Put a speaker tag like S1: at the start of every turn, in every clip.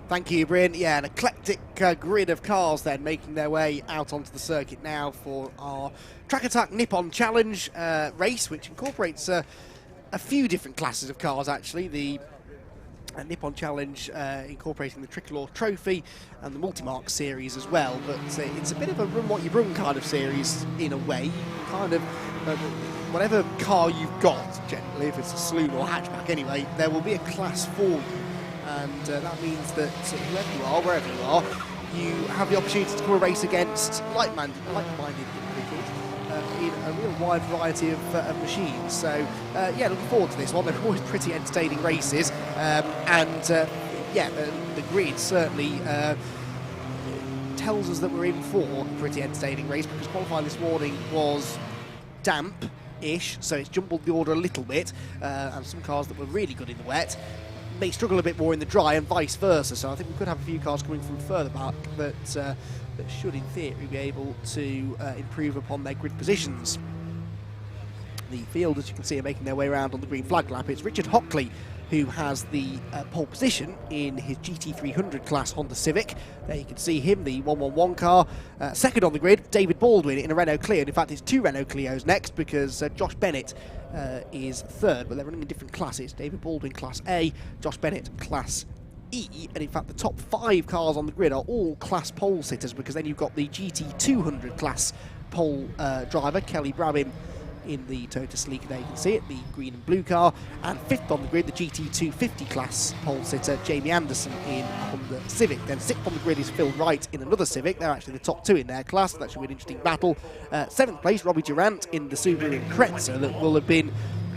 S1: Thank you, Bryn. Yeah, an eclectic grid of cars then making their way out onto the circuit now for our Track Attack Nippon Challenge race, which incorporates a few different classes of cars, actually. The Nippon Challenge incorporating the Tricolor Trophy and the Multimark series as well, but it's a bit of a run what you run kind of series in a way. You can kind of, whatever car you've got, generally, if it's a saloon or hatchback anyway, there will be a class for you. And that means that whoever you are, wherever you are, you have the opportunity to come a race against like-minded individuals in a real wide variety of machines. So, yeah, looking forward to this one. They're always pretty entertaining races. Yeah, the grid certainly tells us that we're in for a pretty entertaining race, because qualifying this morning was damp-ish, so it's jumbled the order a little bit, and some cars that were really good in the wet may struggle a bit more in the dry, and vice versa. So I think we could have a few cars coming from further back that should, in theory, be able to improve upon their grid positions. The field, as you can see, are making their way around on the green flag lap. It's Richard Hockley who has the pole position in his GT300 class Honda Civic. There you can see him, the 111 car. Second on the grid, David Baldwin in a Renault Clio. And in fact, it's two Renault Clios next, because Josh Bennett is third, but they're running in different classes. David Baldwin Class A, Josh Bennett Class E, and in fact the top 5 cars on the grid are all class pole sitters, because then you've got the GT200 class pole driver, Kelly Brabham, in the Toyota Celica. There you can see it, the green and blue car. And fifth on the grid, the GT250 class pole sitter, Jamie Anderson in Honda Civic. Then sixth on the grid is Phil Wright in another Civic. They're actually the top 2 in their class. That should be an interesting battle. Seventh place, Robbie Durant in the Subaru Impreza, that will have been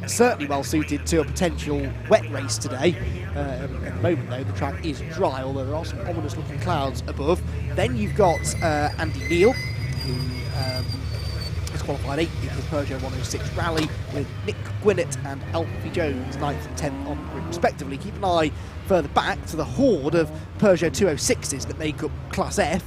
S1: certainly well suited to a potential wet race today. At the moment, though, the track is dry, although there are some ominous looking clouds above. Then you've got Andy Neal, who has qualified 8th in his Peugeot 106 Rally, with Nick Gwinnett and Alfie Jones 9th and 10th on the grid respectively. Keep an eye further back to the horde of Peugeot 206s that make up Class F.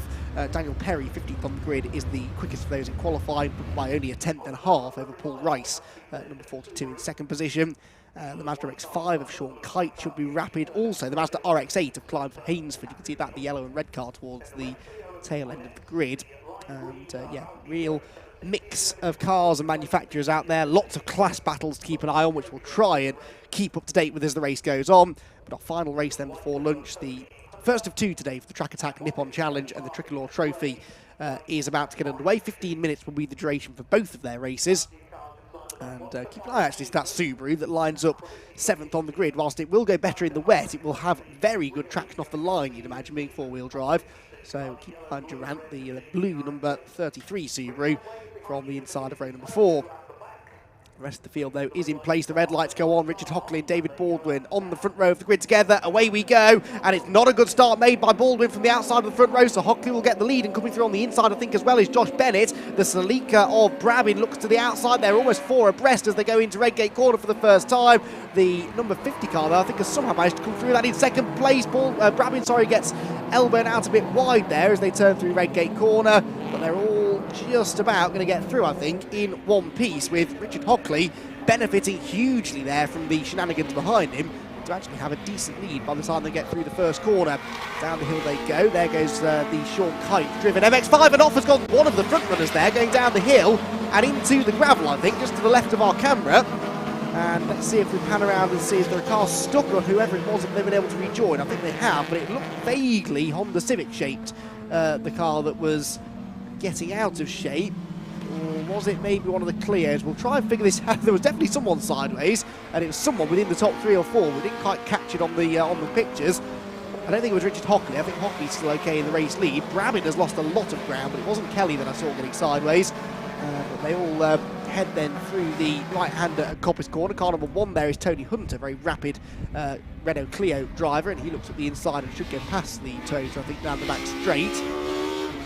S1: Daniel Perry, 15th on the grid, is the quickest of those in qualifying, but by only a tenth and a half over Paul Rice, number 42 in second position. The Mazda RX-5 of Sean Kite should be rapid. Also, the Mazda RX-8 of Clive Hainsford. You can see that, the yellow and red car towards the tail end of the grid. And yeah, real mix of cars and manufacturers out there. Lots of class battles to keep an eye on, which we'll try and keep up to date with as the race goes on. But our final race then before lunch, the first of 2 today for the Track Attack Nippon Challenge and the Tricolor Trophy, is about to get underway. 15 minutes will be the duration for both of their races. And keep an eye actually to that Subaru that lines up 7th on the grid. Whilst it will go better in the wet, it will have very good traction off the line, you'd imagine, being 4-wheel drive. So keep an eye on Durant, the blue number 33 Subaru from the inside of row number 4. The rest of the field, though, is in place. The red lights go on. Richard Hockley and David Baldwin on the front row of the grid together. Away we go. And it's not a good start made by Baldwin from the outside of the front row, so Hockley will get the lead. And coming through on the inside, I think, as well, is Josh Bennett. The Celica of Brabin looks to the outside. They're almost 4 abreast as they go into Redgate Corner for the first time. The number 50 car, though, I think, has somehow managed to come through that in second place. Brabin, gets elbowed out a bit wide there as they turn through Redgate Corner. But they're all just about going to get through, I think, in one piece, with Richard Hockley benefiting hugely there from the shenanigans behind him to actually have a decent lead by the time they get through the first corner. Down the hill they go. There goes the Sean Kite driven MX-5, and off has gone one of the front runners there, going down the hill and into the gravel, I think, just to the left of our camera. And let's see if we pan around and see if there are cars stuck or whoever it was, if they've been able to rejoin. I think they have, but it looked vaguely Honda Civic shaped, the car that was getting out of shape. Or was it maybe one of the Clios? We'll try and figure this out. There was definitely someone sideways, and it was someone within the top 3 or 4. We didn't quite catch it on the pictures. I don't think it was Richard Hockley. I think Hockley's still okay in the race lead. Brabin has lost a lot of ground, but it wasn't Kelly that I saw getting sideways. But they all head then through the right-hander at Coppice Corner. Car number 1 there is Tony Hunter, very rapid Renault Clio driver, and he looks at the inside and should get past the Toyota, I think, down the back straight.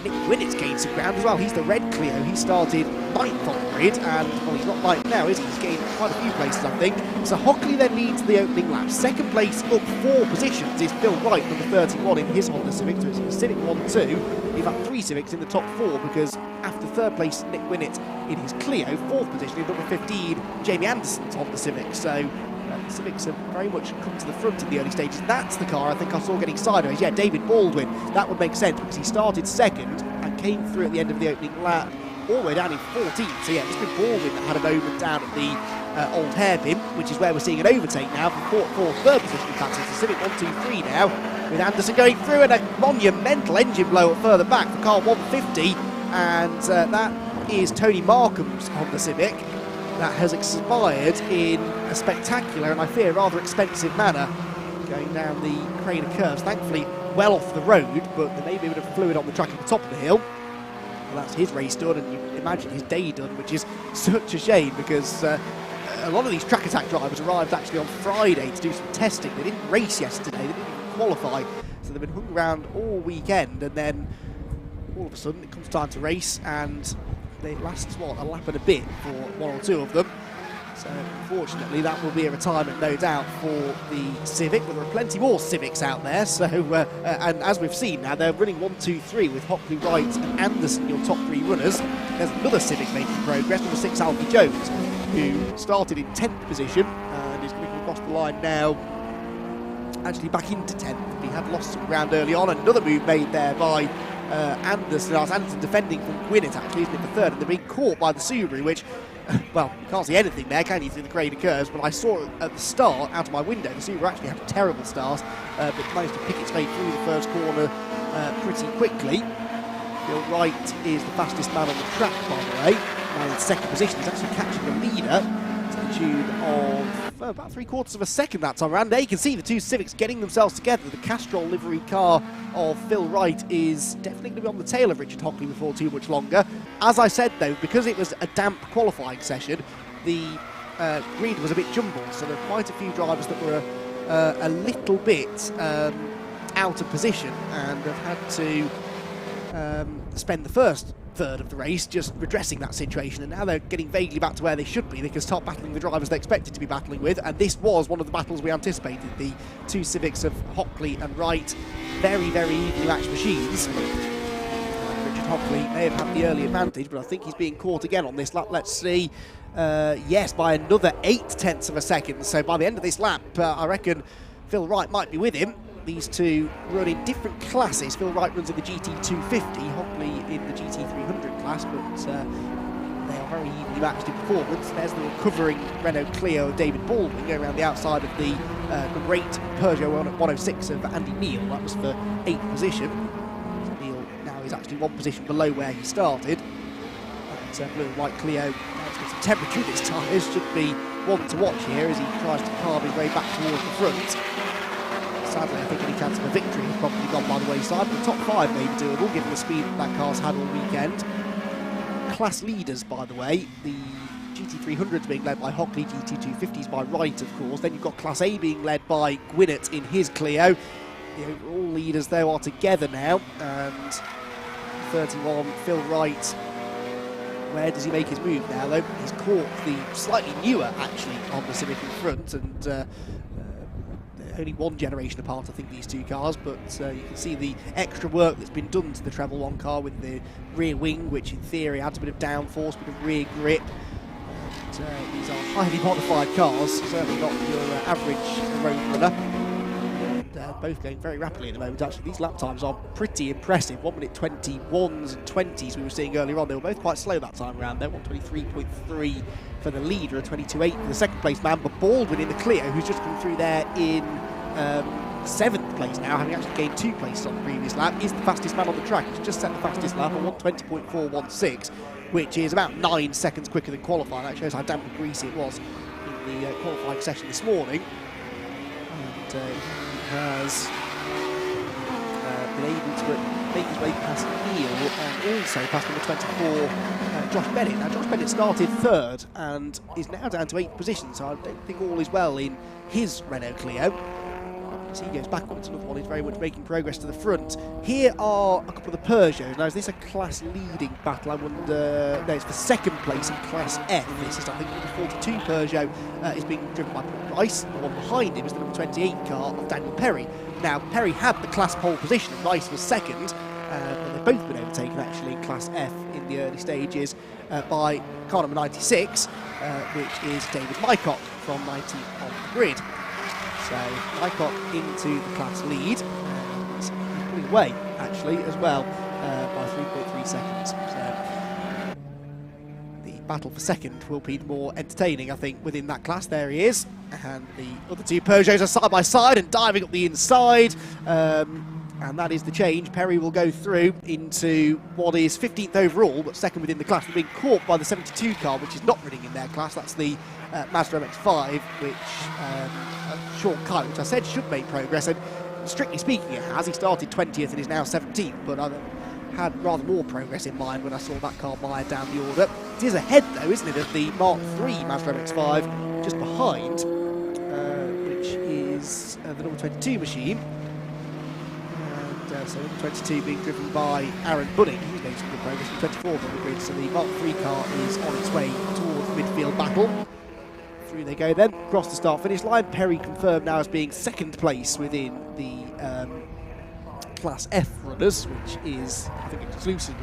S1: Nick Gwinnett's gained some ground as well. He's the red Clio. He started 9th on the grid, and, well, he's not 9th now, is he? He's gained quite a few places, I think. So Hockley then leads the opening lap. Second place, up 4 positions, is Phil Wright, number 31 in his Honda Civic. So it's a Civic 1-2. In fact, 3 Civics in the top 4, because after third place, Nick Gwinnett in his Clio, 4th position in number 15, Jamie Anderson's Honda Civic. So The Civics have very much come to the front in the early stages. That's the car I think I saw getting sideways. Yeah, David Baldwin. That would make sense because he started second and came through at the end of the opening lap all the way down in 14. So yeah, it's been Baldwin that had a moment down at the old hairpin, which is where we're seeing an overtake now for third position. In fact, it's the Civic 1-2-3 now, with Anderson going through and a monumental engine blow further back for car 150, and that is Tony Markham's Honda Civic. That has expired in a spectacular and I fear rather expensive manner, going down the crane of curves. Thankfully well off the road, but there may be a bit of fluid on the track at the top of the hill. Well, that's his race done, and you imagine his day done, which is such a shame because a lot of these track attack drivers arrived actually on Friday to do some testing. They didn't race yesterday, they didn't even qualify, so they've been hung around all weekend, and then all of a sudden it comes time to race and it lasts, what, a lap and a bit for one or two of them. So unfortunately that will be a retirement, no doubt, for the Civic, but there are plenty more Civics out there. So and as we've seen now, they're running 1-2-3 with Hockley, Wright and Anderson, your top three runners. There's another Civic making progress, number 6 Alfie Jones, who started in 10th position and is looking across the line now, actually back into 10th. He had lost some ground early on. Another move made there by Anderson. Anderson defending from Gwinnett, actually, isn't it, for third, and they're being caught by the Subaru, which, well, you can't see anything there, can you, through the crane of curves, but I saw it at the start, out of my window. The Subaru actually had a terrible start, but managed to pick its way through the first corner pretty quickly. Bill Wright is the fastest man on the track, by the way. Now in second position, he's actually catching the leader to the tune of about 3/4 of a second that time around. There you can see the two Civics getting themselves together. The Castrol livery car of Phil Wright is definitely going to be on the tail of Richard Hockley before too much longer. As I said though, because it was a damp qualifying session, the grid was a bit jumbled, so there were quite a few drivers that were a little bit out of position and have had to spend the first third of the race just redressing that situation, and now they're getting vaguely back to where they should be. They can start battling the drivers they expected to be battling with, and this was one of the battles we anticipated. The two Civics of Hockley and Wright, very, very evenly matched machines. Richard Hockley may have had the early advantage, but I think he's being caught again on this lap. Let's see. Yes, by another 0.8 of a second. So by the end of this lap, I reckon Phil Wright might be with him. These two run in different classes. Phil Wright runs in the GT250, Hockley in the GT300 class, but they are very evenly matched in performance. There's the recovering Renault Clio of David Baldwin going around the outside of the great Peugeot 106 of Andy Neal. That was for 8th position. So Neal now is actually one position below where he started. And blue and white Clio has got some temperature in his tyres. Should be one to watch here as he tries to carve his way back towards the front. Sadly, I think any chance of a victory has probably gone by the wayside, but the top 5 may be doable given the speed that car's had all weekend. Class leaders, by the way, the GT300's being led by Hockley, GT250's by Wright, of course. Then you've got Class A being led by Gwinnett in his Clio. The overall leaders, though, are together now, and 31, Phil Wright. Where does he make his move now, though? He's caught the slightly newer, actually, on the Civic in front, and only one generation apart, I think, these two cars, but you can see the extra work that's been done to the Treble 1 car with the rear wing, which in theory adds a bit of downforce, a bit of rear grip. And, these are highly modified cars, certainly not your average road runner. And both going very rapidly at the moment, actually. These lap times are pretty impressive. 1 minute 21s and 20s we were seeing earlier on. They were both quite slow that time around there. 1:23.3 for the leader, a 22.8 for the second place man, but Baldwin in the Clio, who's just come through there in 7th place now, having actually gained 2 places on the previous lap, is the fastest man on the track. He's just set the fastest lap at 1:20.416, which is about 9 seconds quicker than qualifying. That shows how damp and greasy it was in the qualifying session this morning. And he has been able to make his way past Neal and also past number 24, Josh Bennett. Now, Josh Bennett started 3rd and is now down to 8th position, so I don't think all is well in his Renault Clio. As he goes back onto another one, he's very much making progress to the front. Here are a couple of the Peugeots. Now, is this a class-leading battle? I wonder. No, it's for second place in Class F. This is, I think, the 42 Peugeot is being driven by Paul Rice. The one behind him is the number 28 car of Daniel Perry. Now, Perry had the class pole position, and Rice was second. But they've they've both been overtaken actually in Class F in the early stages by car number 96, which is David Mycott from 90 on the grid. So Mycott into the class lead, and he's pulling away actually as well by 3.3 seconds. So the battle for second will be more entertaining, I think, within that class. There he is, and the other two Peugeots are side by side and diving up the inside. And that is the change. Perry will go through into what is 15th overall, but second within the class. They're being caught by the 72 car, which is not running in their class. That's the Mazda MX-5, which Sean Kite, which I said should make progress. And strictly speaking, it has. He started 20th and is now 17th, but I had rather more progress in mind when I saw that car mired down the order. It is ahead, though, isn't it, of the Mark III Mazda MX-5, just behind, which is the number 22 machine. So number 22 being driven by Aaron Bunning, who's made some good progress from 24th on the grid. So the Mark III car is on its way towards the midfield battle. Through they go then, across the start-finish line. Perry confirmed now as being second place within the Class F runners, which is, I think, exclusive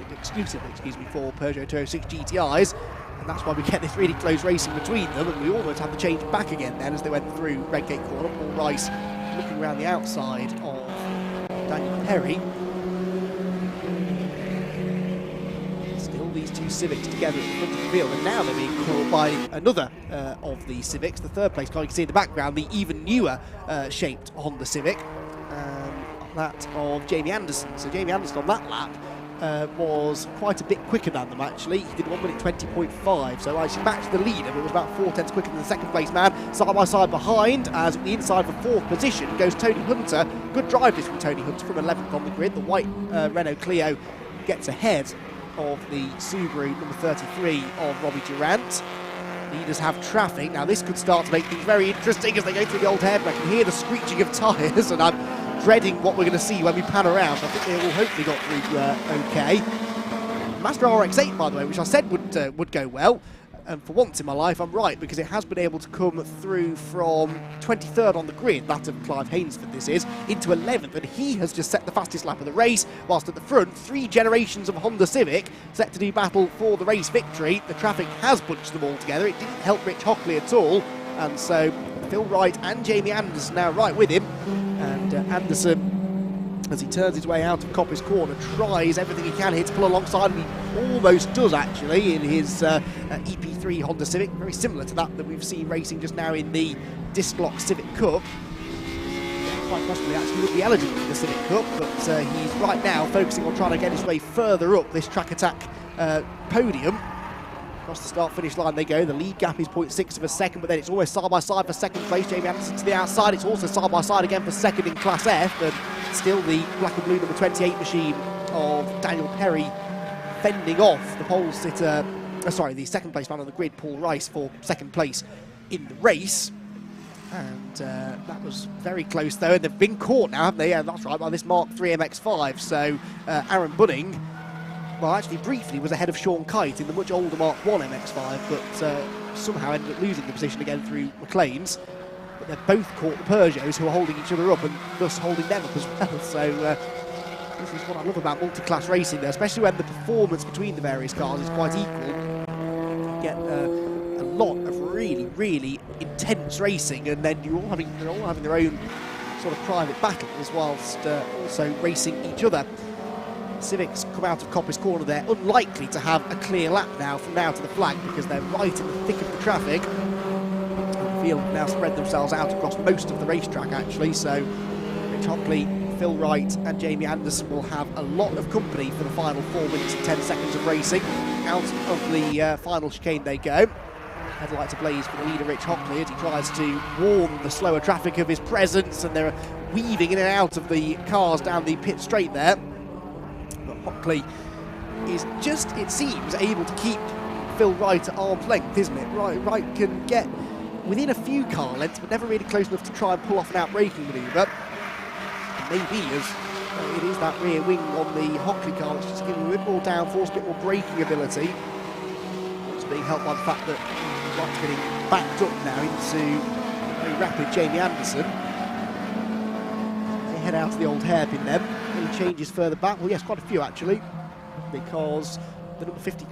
S1: for Peugeot 206 GTIs. And that's why we get this really close racing between them. And we almost had the change back again then as they went through Redgate corner. Paul Rice looking around the outside of Daniel Perry. Still these two Civics together at the front of the field, and now they're being caught by another of the Civics, the third place car. You can see in the background the even newer shaped Honda Civic, that of Jamie Anderson. So Jamie Anderson on that lap was quite a bit quicker than them actually. He did 1 minute 20.5, so actually matched the leader, but it was about 4 tenths quicker than the second place man. Side by side behind, as the inside for fourth position goes Tony Hunter. Good drive this from Tony Hunter from 11th on the grid. The white Renault Clio gets ahead of the Subaru number 33 of Robbie Durant. Leaders have traffic. Now this could start to make things very interesting as they go through the old hairpin. I can hear the screeching of tyres, and I'm dreading what we're going to see when we pan around. I think they all hopefully got through okay. Mazda RX-8, by the way, which I said would go well, and for once in my life I'm right, because it has been able to come through from 23rd on the grid, that of Clive Hainsford this is, into 11th, and he has just set the fastest lap of the race, whilst at the front, 3 generations of Honda Civic set to do battle for the race victory. The traffic has bunched them all together. It didn't help Rich Hockley at all, and so Phil Wright and Jamie Anderson now right with him. And Anderson, as he turns his way out of Coppice Corner, tries everything he can here to pull alongside him. He almost does actually in his EP3 Honda Civic, very similar to that we've seen racing just now in the Disclock Civic Cup. Quite possibly actually would be eligible for the Civic Cup, but he's right now focusing on trying to get his way further up this Track Attack podium. Across the start-finish line they go. The lead gap is 0.6 of a second, but then it's almost side-by-side for second place. Jamie Anderson to the outside. It's also side-by-side again for second in Class F, and still the black and blue number 28 machine of Daniel Perry fending off the pole sitter, the second place man on the grid, Paul Rice, for second place in the race. And that was very close though, and they've been caught now, haven't they? Yeah, that's right, by this Mark III MX-5. So Aaron Bunning, well, actually briefly was ahead of Sean Kite in the much older Mark I MX-5, but somehow ended up losing the position again through McLean's. But they've both caught the Peugeots, who are holding each other up and thus holding them up as well. So this is what I love about multi-class racing there, especially when the performance between the various cars is quite equal. You get a lot of really, really intense racing, and then they're all having their own sort of private battles whilst also racing each other. Civics come out of Coppice Corner. They're unlikely to have a clear lap now from now to the flag, because they're right in the thick of the traffic. The field now spread themselves out across most of the racetrack actually, so Rich Hockley, Phil Wright and Jamie Anderson will have a lot of company for the final 4 minutes and 10 seconds of racing. Out of the final chicane they go. Headlights ablaze for the leader Rich Hockley as he tries to warn the slower traffic of his presence, and they're weaving in and out of the cars down the pit straight there. Hockley is just, it seems, able to keep Phil Wright at arm's length, isn't it? Wright can get within a few car lengths, but never really close enough to try and pull off an out-braking manoeuvre. Maybe as it is that rear wing on the Hockley car that's just giving him a bit more downforce, a bit more braking ability. It's being helped by the fact that Wright's getting backed up now into very rapid Jamie Anderson. They head out to the old hairpin then. changes further back? Well, yes, quite a few actually, because the number 50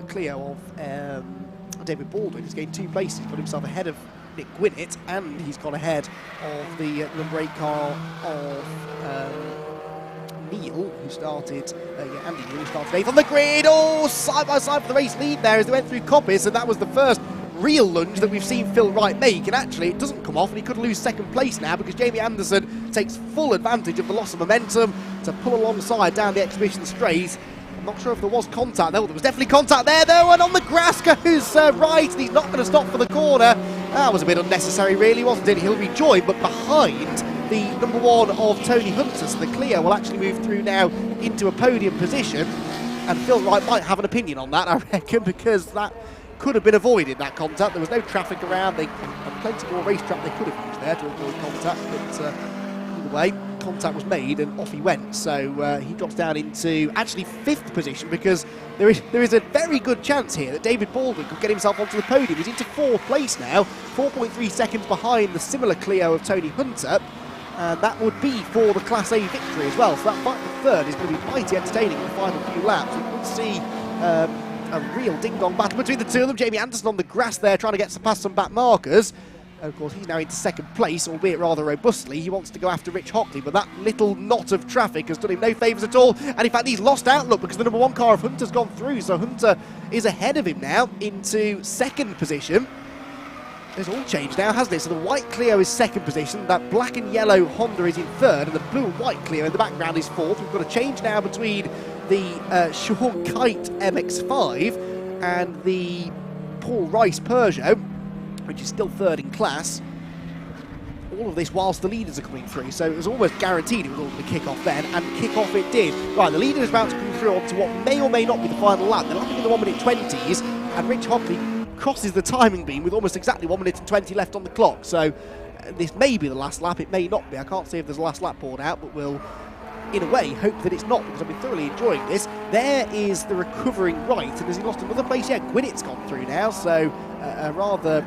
S1: Clio of David Baldwin has gained 2 places, got himself ahead of Nick Gwinnett, and he's got ahead of the number 8 car of Neil, who started, Andy Neil, who started 8th on the grid. Oh, side by side for the race lead there as they went through Coppice, and that was the first real lunge that we've seen Phil Wright make, and actually it doesn't come off, and he could lose 2nd place now because Jamie Anderson takes full advantage of the loss of momentum to pull alongside down the exhibition straight. I'm not sure if there was contact there. There was definitely contact there though, and on the grass goes Wright, and he's not going to stop for the corner. That was a bit unnecessary really, wasn't it? He'll rejoin, but behind the number 1 of Tony Hunter, so the Clio will actually move through now into a podium position, and Phil Wright might have an opinion on that, I reckon, because that could have been avoided, that contact. There was no traffic around. They had plenty more racetrack they could have used there to avoid contact, but either way, contact was made and off he went. So he drops down into actually 5th position, because there is a very good chance here that David Baldwin could get himself onto the podium. He's into 4th place now, 4.3 seconds behind the similar Clio of Tony Hunter, and that would be for the Class A victory as well. So that fight for 3rd is going to be mighty entertaining in the final few laps. We could see a real ding-dong battle between the two of them. Jamie Anderson on the grass there trying to get past some back markers. Of course, he's now into 2nd place, albeit rather robustly. He wants to go after Rich Hockley, but that little knot of traffic has done him no favours at all. And in fact, he's lost outlook because the number 1 car of Hunter's gone through. So Hunter is ahead of him now into 2nd position. It's all changed now, hasn't it? So the white Clio is 2nd position, that black and yellow Honda is in 3rd, and the blue and white Clio in the background is 4th. We've got a change now between the Sean Kite MX-5 and the Paul Rice Peugeot, which is still 3rd in class. All of this whilst the leaders are coming through, so it was almost guaranteed it was all going to kick off then, and kick off it did. Right, the leader is about to come through onto what may or may not be the final lap. They're lapping in the 1 minute 20s, and Rich Hockley crosses the timing beam with almost exactly 1 minute and 20 left on the clock. So this may be the last lap, it may not be. I can't see if there's a last lap poured out, but we'll, in a way, hope that it's not, because I've been thoroughly enjoying this. There is the recovering Wright, and has he lost another place? Yeah, Gwinnett's gone through now, so a rather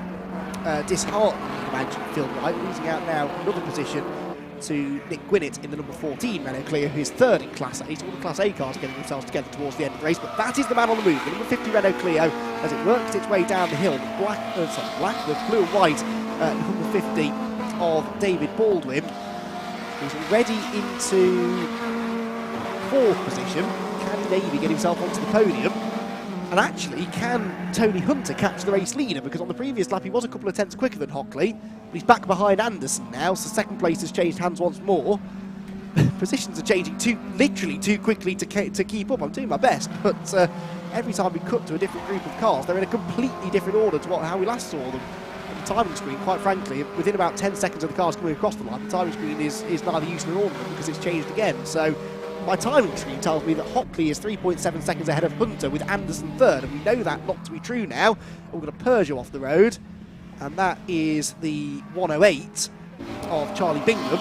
S1: disheartening, I imagine, Phil Wright, losing out now another position to Nick Gwinnett in the number 14 Renault Clio, who is 3rd in Class A. So all the Class A cars getting themselves together towards the end of the race, but that is the man on the move, the number 50 Renault Clio, as it works its way down the hill. The blue and white number 50 of David Baldwin, who's already into 4th position. Can Davey get himself onto the podium? And actually, can Tony Hunter catch the race leader? Because on the previous lap he was a couple of tenths quicker than Hockley, but he's back behind Anderson now, so 2nd place has changed hands once more. Positions are changing literally too quickly to keep up. I'm doing my best, but every time we cut to a different group of cars, they're in a completely different order to how we last saw them. And the timing screen, quite frankly, within about 10 seconds of the cars coming across the line, the timing screen is neither use nor ornament because it's changed again. So my timing screen tells me that Hockley is 3.7 seconds ahead of Hunter, with Anderson 3rd, and we know that not to be true now. We've got a Peugeot off the road, and that is the 108 of Charlie Bingham,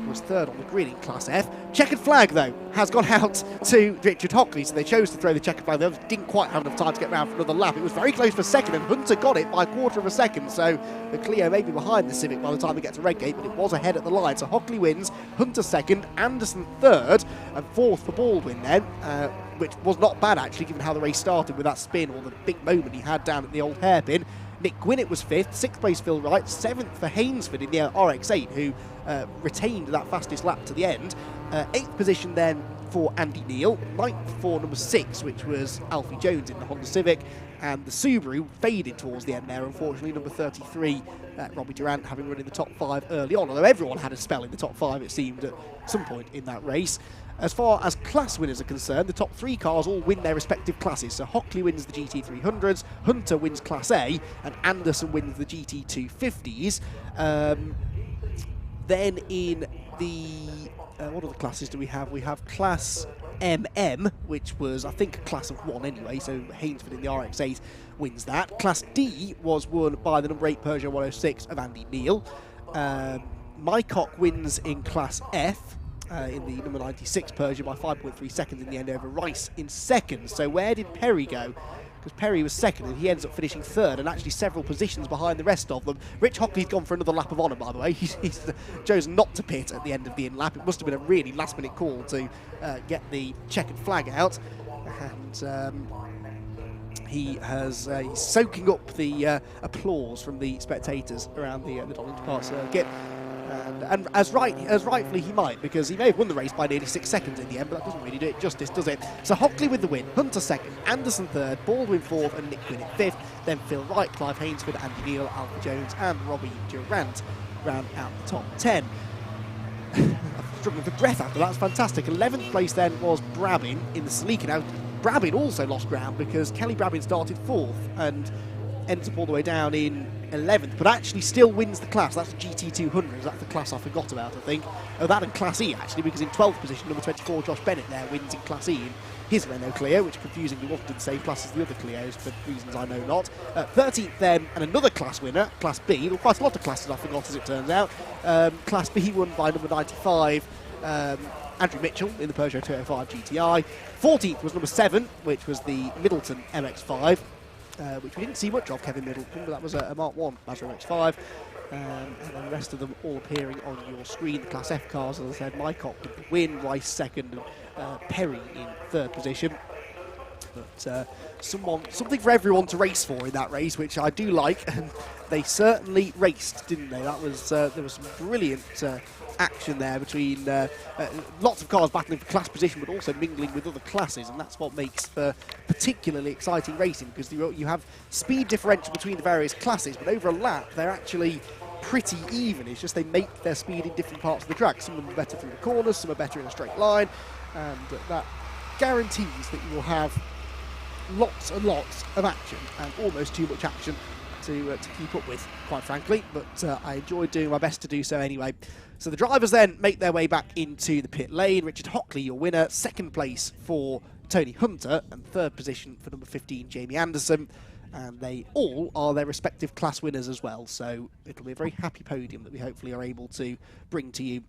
S1: who was 3rd on the grid in Class F. Checkered flag, though, has gone out to Richard Hockley, so they chose to throw the checkered flag. They didn't quite have enough time to get round for another lap. It was very close for 2nd, and Hunter got it by a 1/4 of a second, so the Clio may be behind the Civic by the time they get to Redgate, but it was ahead at the line. So Hockley wins, Hunter 2nd, Anderson 3rd, and 4th for Baldwin then, which was not bad, actually, given how the race started with that spin, or the big moment he had down at the old hairpin. Nick Gwinnett was 5th, 6th place Phil Wright, 7th for Hainsford in the RX-8, who retained that fastest lap to the end. 8th position then for Andy Neil, 9th for number 6, which was Alfie Jones in the Honda Civic, and the Subaru faded towards the end there, unfortunately. Number 33, Robbie Durant, having run in the top 5 early on, although everyone had a spell in the top 5, it seemed, at some point in that race. As far as class winners are concerned, the top 3 cars all win their respective classes. So Hockley wins the GT300s, Hunter wins Class A, and Anderson wins the GT250s. Then in the... what other classes do we have? We have Class MM, which was, I think, a class of 1 anyway, so Hainsford in the RX-8 wins that. Class D was won by the number 8 Peugeot 106 of Andy Neil. Mycock wins in Class F, in the number 96 Peugeot by 5.3 seconds in the end over Rice in 2nd. So where did Perry go? because Perry was second and he ends up finishing third and actually several positions behind the rest of them. Rich Hockley's gone for another lap of honour, by the way. He's chosen not to pit at the end of the in-lap. It must have been a really last-minute call to get the checkered flag out. And he's soaking up the applause from the spectators around the Donington Park circuit. And as rightfully he might, because he may have won the race by nearly 6 seconds in the end, but that doesn't really do it justice, does it? So Hockley with the win, Hunter second, Anderson third, Baldwin fourth, and Nick Quinn in fifth. Then Phil Wright, Clive Hainsford, Andy Neal, Alfie Jones, and Robbie Durant round out the top 10. I'm struggling for breath after that. That's fantastic. 11th place then was Brabin in the Salika. Now, Brabin also lost ground because Kelly Brabin started 4th and ends up all the way down in 11th, but actually still wins the class. That's the GT200. That's the class I forgot about, I think. Oh, that and Class E, actually, because in 12th position, number 24, Josh Bennett there wins in Class E in his Renault Clio, which confusingly wasn't in the same class as the other Clios for reasons I know not. 13th then, and another class winner, Class B. There were quite a lot of classes I forgot, as it turns out. Class B won by number 95, Andrew Mitchell in the Peugeot 205 GTI. 14th was number 7, which was the Middleton MX-5. Which we didn't see much of, Kevin Middleton, but that was a Mark 1 Mazda MX-5. And then the rest of them all appearing on your screen. The Class F cars, as I said, Mycock with the win, Rice second, and Perry in 3rd position. But something for everyone to race for in that race, which I do like, and they certainly raced, didn't they? That was there was some brilliant action there between lots of cars battling for class position, but also mingling with other classes, and that's what makes for particularly exciting racing, because you have speed differential between the various classes, but over a lap they're actually pretty even. It's just they make their speed in different parts of the track. Some of them are better through the corners, some are better in a straight line, and that guarantees that you will have lots and lots of action, and almost too much action to keep up with, quite frankly, but I enjoyed doing my best to do so anyway. So the drivers then make their way back into the pit lane. Richard Hockley, your winner, 2nd place for Tony Hunter, and 3rd position for number 15, Jamie Anderson, and they all are their respective class winners as well, so it'll be a very happy podium that we hopefully are able to bring to you